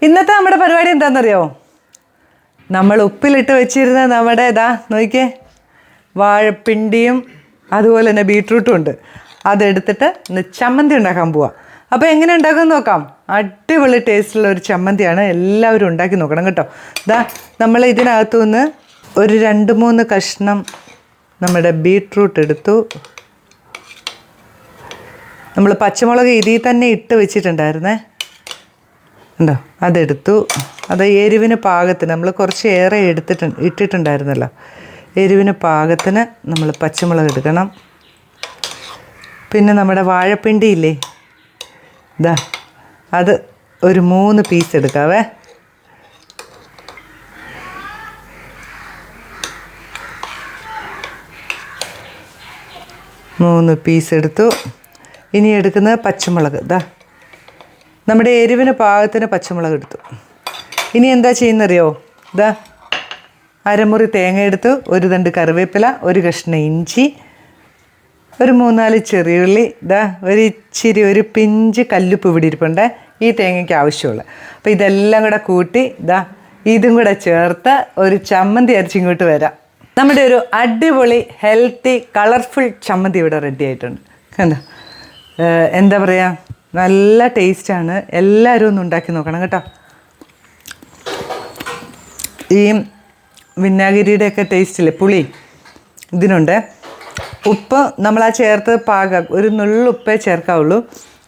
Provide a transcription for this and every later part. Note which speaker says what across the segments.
Speaker 1: ഇന്നത്തെ നമ്മുടെ പരിപാടി എന്താണെന്നറിയോ? നമ്മൾ ഉപ്പിലിട്ട് വെച്ചിരുന്ന നമ്മുടെ നോക്കിക്കേ, വാഴപ്പിണ്ടിയും അതുപോലെ തന്നെ ബീട്രൂട്ടും ഉണ്ട്. അതെടുത്തിട്ട് ഇന്ന് ചമ്മന്തി ഉണ്ടാക്കാൻ പോവാം. അപ്പോൾ എങ്ങനെ ഉണ്ടാക്കുമെന്ന് നോക്കാം. അടിപൊളി ടേസ്റ്റുള്ള ഒരു ചമ്മന്തിയാണ്. എല്ലാവരും ഉണ്ടാക്കി നോക്കണം കേട്ടോ. നമ്മൾ ഇതിനകത്തു നിന്ന് ഒരു 2-3 കഷ്ണം നമ്മുടെ ബീട്രൂട്ട് എടുത്തു. നമ്മൾ പച്ചമുളക് ഇതിൽ തന്നെ ഇട്ട് വെച്ചിട്ടുണ്ടായിരുന്നേ, ഉണ്ടോ? അതെടുത്തു. അത് എരിവിന് പാകത്തിന്, നമ്മൾ കുറച്ച് ഏറെ ഇട്ടിട്ടുണ്ടായിരുന്നല്ലോ. എരിവിന് പാകത്തിന് നമ്മൾ പച്ചമുളക് എടുക്കണം. പിന്നെ നമ്മുടെ വാഴപ്പിണ്ടിയില്ലേ, അത് ഒരു 3 പീസ് എടുക്കാവേ. മൂന്ന് പീസ് എടുത്തു. ഇനി എടുക്കുന്നത് പച്ചമുളക്. നമ്മുടെ എരിവിന് പാകത്തിന് പച്ചമുളക് എടുത്തു. ഇനി എന്താ ചെയ്യുന്നറിയോ? അരമുറി തേങ്ങ എടുത്തു, ഒരു തണ്ട് കറിവേപ്പില, ഒരു കഷ്ണം ഇഞ്ചി, ഒരു 3-4 ചെറിയുള്ളി, ഒരു പിഞ്ച് കല്ലുപ്പ് ഇവിടെ ഇരിപ്പുണ്ട്, ഈ തേങ്ങയ്ക്ക് ആവശ്യമുള്ള. അപ്പോൾ ഇതെല്ലാം കൂടെ കൂട്ടി ഇതും കൂടെ ചേർത്ത് ഒരു ചമ്മന്തി അരച്ചിങ്ങോട്ട് വരാം. നമ്മുടെ ഒരു അടിപൊളി ഹെൽത്തി കളർഫുൾ ചമ്മന്തി ഇവിടെ റെഡി ആയിട്ടുണ്ട്. കണ്ടോ? എന്താ പറയുക, നല്ല ടേസ്റ്റാണ്. എല്ലാവരും ഒന്ന് ഉണ്ടാക്കി നോക്കണം കേട്ടോ. ഈ വിനാഗിരിയുടെയൊക്കെ ടേസ്റ്റില്ലേ, പുളി ഇതിനുണ്ട്. ഉപ്പ് നമ്മൾ ചേർത്ത് പാകം, ഒരു നുള്ളുപ്പേ ചേർക്കാവുള്ളൂ.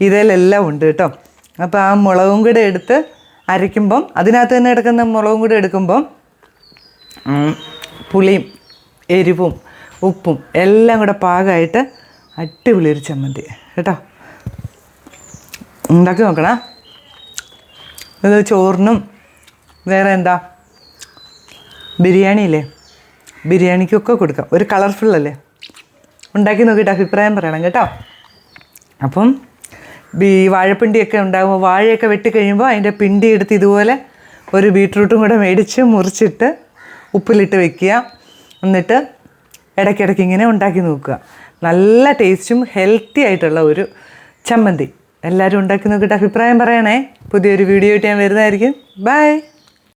Speaker 1: ഇതിലെല്ലാം ഉണ്ട് കേട്ടോ. അപ്പോൾ ആ മുളകും കൂടെ എടുത്ത് അരയ്ക്കുമ്പം, അതിനകത്ത് തന്നെ എടുക്കുന്ന മുളകും കൂടെ എടുക്കുമ്പം പുളിയും എരിവും ഉപ്പും എല്ലാം കൂടെ പാകമായിട്ട് അടിപൊളി ഒരു ചമ്മന്തി കേട്ടോ. ഉണ്ടാക്കി നോക്കണം. ഇത് ചോറിനും വേറെ ബിരിയാണിയില്ലേ, ബിരിയാണിക്കൊക്കെ കൊടുക്കാം. ഒരു കളർഫുള്ളല്ലേ. ഉണ്ടാക്കി നോക്കിയിട്ട് അഭിപ്രായം പറയണം കേട്ടോ. അപ്പം വാഴപ്പിണ്ടിയൊക്കെ ഉണ്ടാകുമ്പോൾ, വാഴയൊക്കെ വെട്ടിക്കഴിയുമ്പോൾ അതിൻ്റെ പിണ്ടി എടുത്ത് ഇതുപോലെ ഒരു ബീട്രൂട്ടും കൂടെ മേടിച്ച് മുറിച്ചിട്ട് ഉപ്പിലിട്ട് വെക്കുക. എന്നിട്ട് ഇടയ്ക്കിടയ്ക്ക് ഇങ്ങനെ ഉണ്ടാക്കി നോക്കുക. നല്ല ടേസ്റ്റും ഹെൽത്തി ആയിട്ടുള്ള ഒരു ചമ്മന്തി. എല്ലാവരും ഉണ്ടാക്കി നോക്കിയിട്ട് അഭിപ്രായം പറയണേ. പുതിയൊരു വീഡിയോ ആയിട്ട് ഞാൻ വരുന്നതായിരിക്കും. ബൈ.